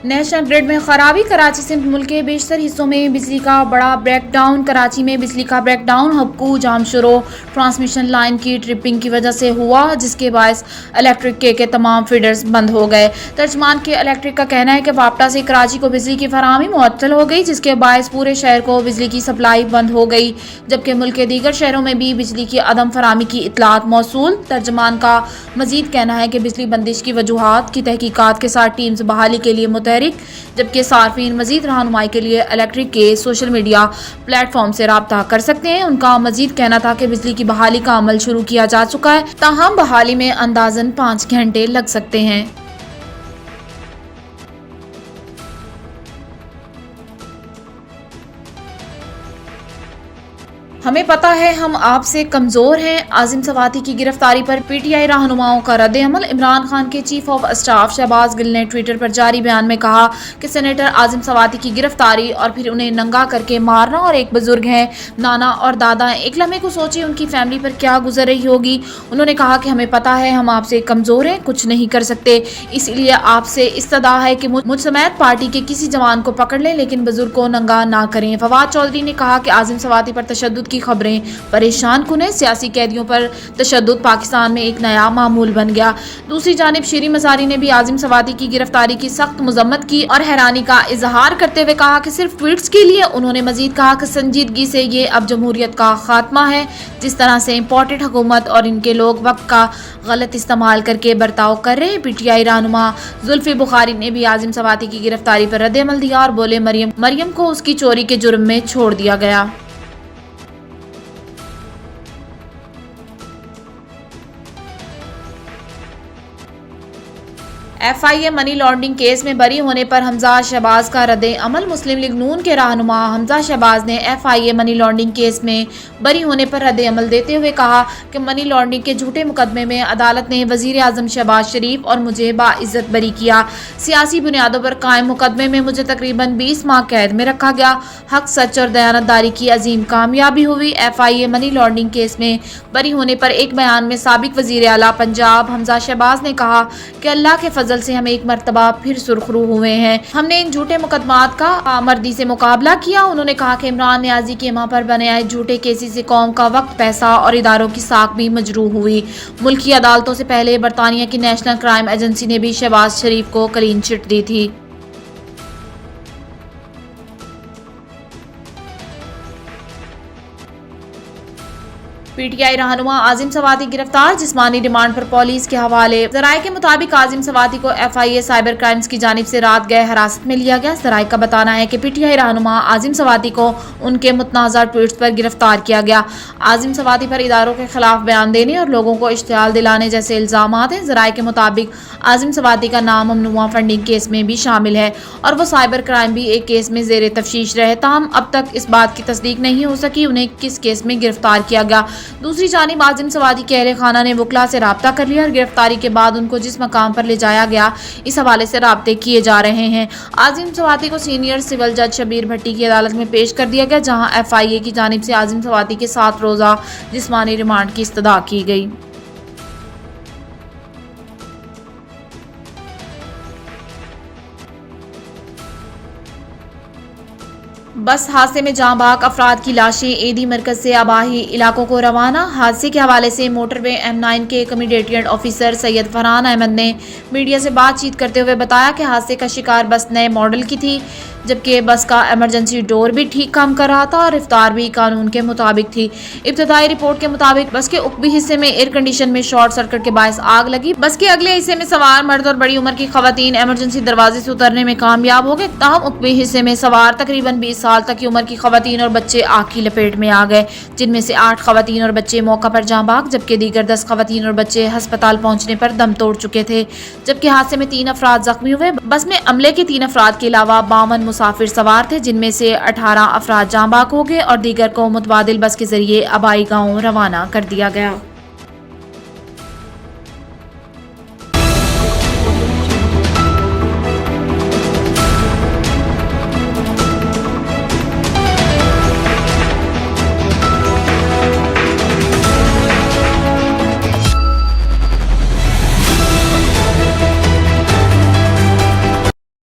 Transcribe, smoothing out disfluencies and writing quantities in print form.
National grid में खराबी। कराची से मुल्क के बेशतर हिस्सों में बिजली का बड़ा ब्रेकडाउन। कराची में बिजली का ब्रेकडाउन हक्कू जामशुरो ट्रांसमिशन लाइन की ट्रिपिंग की वजह से हुआ, जिसके बायस इलेक्ट्रिक के तमाम फीडर्स बंद हो गए। तर्जमान के इलेक्ट्रिक का कहना है कि वापटा से कराची को बिजली की फराहमी मुअत्तल हो गई, जिसके बायस पूरे शहर को बिजली की सप्लाई बंद हो गई, जबकि मुल्क के दीगर शहरों में भी बिजली की अदम फराहमी की इतलात मौसूल। तर्जमान का मजीद कहना है कि बिजली बंदिश की वजूहात की तहकीकात के साथ टीम्स बहाली के लिए जबकि सार्फिन मजीद रहनुमाई के लिए इलेक्ट्रिक के सोशल मीडिया प्लेटफॉर्म से राब्ता कर सकते हैं। उनका मजीद कहना था कि बिजली की बहाली का अमल शुरू किया जा चुका है, ताहम बहाली में अंदाजन 5 घंटे लग सकते हैं। हमें पता है हम आपसे कमजोर हैं। आजिम सवाती की गिरफ्तारी पर पीटीआई रहनुमाओं का रद्द-ए-अमल। इमरान खान के chief of staff Shahbaz Gill ने ट्विटर पर जारी बयान में कहा कि सेनेटर आजिम सवाती की गिरफ्तारी और फिर उन्हें नंगा करके मारना, और एक बुजुर्ग हैं, नाना और दादा हैं, एक लम्हे को सोचिए उनकी फैमिली पर क्या गुजर रही होगी। उन्होंने कहा कि हमें पता है हम आपसे कमजोर हैं, कुछ नहीं कर सकते, इसलिए आपसे इस्तदा है कि मुझ समेत पार्टी के किसी जवान को पकड़ लें, लेकिन बुजुर्ग को नंगा ना करें। फवाद चौधरी ने कहा कि आजिम सवाती पर तशद्दुद की खबरें परेशान कुन है। सियासी कैदियों पर तशद्दुद पाकिस्तान में एक नया मामूल बन गया। दूसरी जानिब शीरी मज़ारी ने भी आजिम सवाती की गिरफ्तारी की सख्त मजम्मत की और हैरानी का इजहार करते हुए कहा कि सिर्फ ट्वीट्स के लिए। उन्होंने मजीद कहा कि संजीदगी से ये अब जमहूरियत का खात्मा है। जिस तरह से इम्पोर्टेड हुकूमत और इनके लोग वक्त का गलत इस्तेमाल करके बर्ताव कर रहे हैं। पीटीआई रहनुमा जुल्फी बुखारी ने भी आजिम सवाती की गिरफ्तारी पर रद्द-ए-अमल दिया और बोले मरियम को उसकी चोरी के जुर्म में छोड़ दिया गया। FIA मनी लॉन्ड्रिंग केस में बरी होने पर हमजा शहबाज का रद्द-ए-अमल। मुस्लिम लीग नून के रहनुमा हमजा शहबाज ने FIA मनी लॉन्ड्रिंग केस में बरी होने पर रद्द-ए-अमल देते हुए कहा कि मनी लॉन्ड्रिंग के झूठे मुकदमे में अदालत ने वजीर आजम शहबाज शरीफ और मुझे बाइज्जत बरी किया। सियासी बुनियादों पर कायम मुकदमे में मुझे तकरीबन 20 माह कैद में रखा गया। हक, सच और दयानतदारी की अजीम कामयाबी हुई। FIA मनी लॉन्ड्रिंग केस में बरी होने पर एक बयान में साबिक वजीर आला पंजाब हमजा शहबाज ने कहा कि अल्लाह के फजल से हम एक मर्तबा फिर सुरखरू हुए हैं। हमने इन झूठे मुकदमात का आमर्दी से मुकाबला किया। उन्होंने कहा कि इमरान न्याजी के मां पर बने आए झूठे केसेस से कौम का वक्त, पैसा और इदारों की साख भी मजरूह हुई। मुल्क की अदालतों से पहले बरतानिया की नेशनल क्राइम एजेंसी ने भी शहबाज शरीफ को क्लीन चिट दी थी। पीटीआई रहनुमा आजिम सवाती गिरफ्तार, जिस्मानी रिमांड पर पुलिस के हवाले। जराये के मुताबिक आजिम सवाती को FIA साइबर क्राइम्स की जानिब से रात गए हिरासत में लिया गया। जराये का बताना है कि पीटीआई रहनुमा आजिम सवाती को उनके मुतनाज़ा ट्वीट्स पर गिरफ्तार किया गया। आजिम सवाती पर इदारों के खिलाफ बयान देने और लोगों को इश्तियाल दिलाने जैसे इल्जामात हैं। जराये के मुताबिक आजिम सवाती का नाम ममनुआ फंडिंग केस में भी शामिल है और वो साइबर क्राइम भी एक केस में जेर तफ्तीश रहे। ताहम अब तक इस बात की तस्दीक नहीं हो सकी उन्हें किस केस में गिरफ्तार किया गया। दूसरी जानिब आजिम सवाती के अहले खाना ने वकला से राब्ता कर लिया और गिरफ्तारी के बाद उनको जिस मकाम पर ले जाया गया इस हवाले से राब्ते किए जा रहे हैं। आजिम सवाती को सीनियर सिविल जज शबीर भट्टी की अदालत में पेश कर दिया गया, जहां FIA की जानिब से आजिम सवाती के 7 रोज़ा जिस्मानी रिमांड की इस्तदा की गई। बस हादसे में जाँ बाग अफराद की लाशें एडी मरकज से आबाही इलाकों को रवाना। हादसे के हवाले से मोटरवे M9 के कमीडिएटेड ऑफिसर सैयद फरहान अहमद ने मीडिया से बातचीत करते हुए बताया कि हादसे का शिकार बस नए मॉडल की थी, जबकि बस का इमरजेंसी डोर भी ठीक काम कर रहा था और रफ्तार भी कानून के मुताबिक थी। इब्तदाई रिपोर्ट के मुताबिक बस के ऊपरी हिस्से में एयर कंडीशन में शॉर्ट सर्किट के बायस आग लगी। बस के अगले हिस्से में सवार मर्द और बड़ी उम्र की खवातीन इमरजेंसी दरवाजे से उतरने में कामयाब हो गए। ताहम ऊपरी हिस्से में सवार तकरीबन 20 साल तक की उम्र की खवातीन और बच्चे आग की लपेट में आ गए, जिनमें से 8 खवातीन और बच्चे मौका पर जाँ बाग, जबकि दीगर 10 खवातीन और बच्चे अस्पताल पहुंचने पर दम तोड़ चुके थे। जबकि हादसे में 3 अफराद जख्मी हुए। बस में अमले के 3 अफराद के अलावा 52 मुसाफिर सवार थे, जिनमें से 18 अफराद जाँ बाग हो गए और दीगर को मुतबादिल बस के जरिए आबाई गाँव रवाना कर दिया गया।